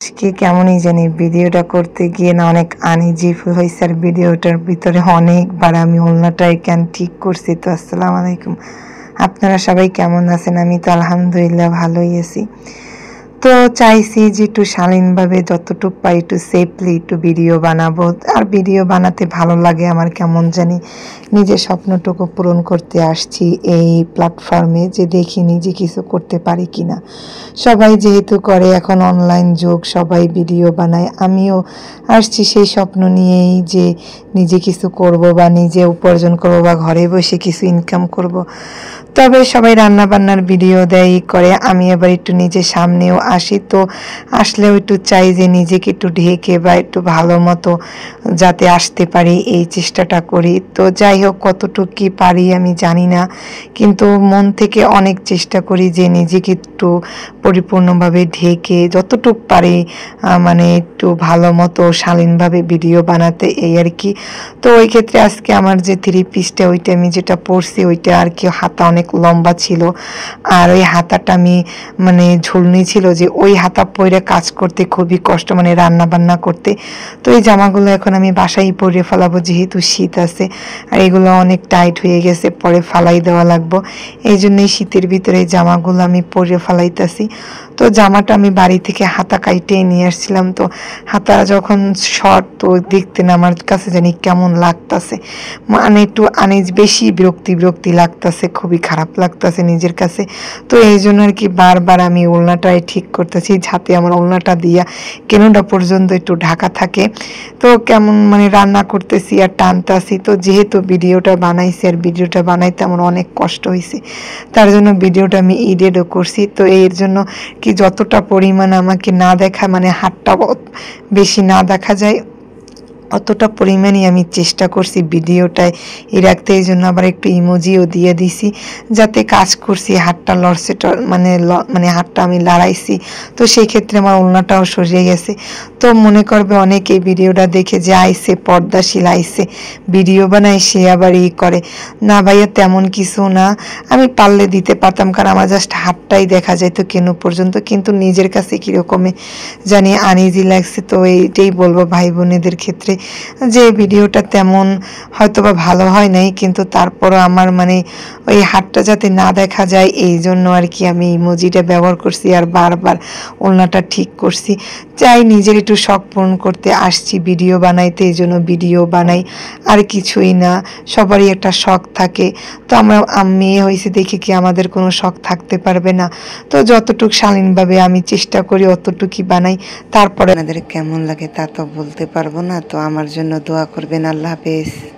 আজকে কেমনই জানি ভিডিওটা করতে গিয়ে না অনেক আনইজি ফিল হয়েছে। আর ভিডিওটার ভিতরে অনেকবার আমি ওড়নাটা এখান ঠিক করছি। তো আসসালামু আলাইকুম, আপনারা সবাই কেমন আছেন? আমি তো আলহামদুলিল্লাহ ভালোই আছি। তো চাইছি যে একটু শালীনভাবে যতটুকু পাই একটু সেফলি একটু ভিডিও বানাবো। আর ভিডিও বানাতে ভালো লাগে আমার, কেমন জানি নিজের স্বপ্নটুকু পূরণ করতে আসছি এই প্ল্যাটফর্মে, যে দেখি নিজে কিছু করতে পারি কিনা। সবাই যেহেতু করে, এখন অনলাইন যুগ, সবাই ভিডিও বানায়, আমিও আসছি সেই স্বপ্ন নিয়েই যে নিজে কিছু করব বা নিজে উপার্জন করব বা ঘরে বসে কিছু ইনকাম করব। তবে সবাই রান্না বান্নার ভিডিও দেয় করে, আমি আবার একটু নিজের সামনেও আসি। তো আসলেও একটু চাই যে নিজেকে একটু ঢেকে বা একটু ভালো মতো যাতে আসতে পারি, এই চেষ্টাটা করি। তো যাই হোক, কতটুকু কী পারি আমি জানি না, কিন্তু মন থেকে অনেক চেষ্টা করি যে নিজেকে একটু পরিপূর্ণভাবে ঢেকে যতটুকু পারি মানে একটু ভালো মতো শালীনভাবে ভিডিও বানাতে, এই আর কি। তো ওই ক্ষেত্রে আজকে আমার যে থ্রি পিসটা, ওইটা আমি যেটা পরছি ওইটা আর কি হাতা অনেক লম্বা ছিল, আর ওই হাতাটা আমি মানে ঝুলনি ছিল, যে ওই হাতা পরে কাজ করতে খুবই কষ্ট, মানে রান্না বান্না করতে। তো এই জামাগুলো এখন আমি বাসায় পরে ফেলাবো, যেহেতু শীত আছে আর এগুলো অনেক টাইট হয়ে গেছে, পরে ফালাই দেওয়া লাগবো। এই জন্যই শীতের ভিতরে এই জামাগুলো আমি পরে ফেলাইতেছি। তো জামাটা আমি বাড়ি থেকে হাতা কাইটে নিয়ে আসছিলাম। তো হাতা যখন শর্ট, তো দেখতে না আমার কাছে জানি কেমন লাগতেছে, মানে একটু বেশি বিরক্তি বিরক্তি লাগতেছে, খুবই খারাপ লাগতেছে নিজের কাছে। তো এই জন্য আর কি বারবার আমি ওড়নাটাই ঠিক করতেছি, যাতে আমার ওড়নাটা দিয়া কেনটা পর্যন্ত একটু ঢাকা থাকে। তো কেমন মানে রান্না করতেছি আর টানতেছি। তো যেহেতু ভিডিওটা বানাইছি আর ভিডিওটা বানাইতে আমার অনেক কষ্ট হয়েছে, তার জন্য ভিডিওটা আমি এডিটও করছি। তো এর জন্য কি যতটা পরিমাণ আমাকে না দেখা, মানে হাতটা বেশি না দেখা যায়, অতটা পরিমাণই আমি চেষ্টা করছি ভিডিওটায় রাখতে। এই জন্য আবার একটু ইমোজিও দিয়ে দিছি, যাতে কাজ করছি হাতটা লড়ছে, মানে হাতটা আমি লড়াইছি। তো সেই ক্ষেত্রে আমার ওড়নাটাও সরিয়ে গেছে। তো মনে করবে অনেক এই ভিডিওটা দেখে যে আইসে পর্দাশীল, আইসে ভিডিও বানায়, সে আবার করে। না ভাইয়া, তেমন কিছু না, আমি পারলে দিতে পারতাম, কারণ আমার জাস্ট হাতটাই দেখা যায় তো কেন পর্যন্ত, কিন্তু নিজের কাছে কীরকমে জানি আনইজি লাগছে। তো এইটাই বলবো ভাই বোনেদের ক্ষেত্রে, যে ভিডিওটা তেমন হয়তো বা ভালো হয় নাই, কিন্তু তারপরও আমার মানে ওই হাতটা যাতে না দেখা যায়, এই জন্য আর কি আমি ইমোজিটা ব্যবহার করছি আর বারবার ওড়নাটা ঠিক করছি। চাই নিজের একটু শখ পূরণ করতে আসছি ভিডিও বানাইতে, এই জন্য ভিডিও বানাই, আর কিছুই না। সবারই একটা শখ থাকে, তো আমরা মেয়ে হয়েছে দেখে কি আমাদের কোনো শখ থাকতে পারবে না? তো যতটুকু শালীনভাবে আমি চেষ্টা করি অতটুকুই বানাই। তারপরে আপনাদের কেমন লাগে তা তো বলতে পারবো না। তো আমার জন্য দোয়া করবেন। আল্লাহ হাফেজ।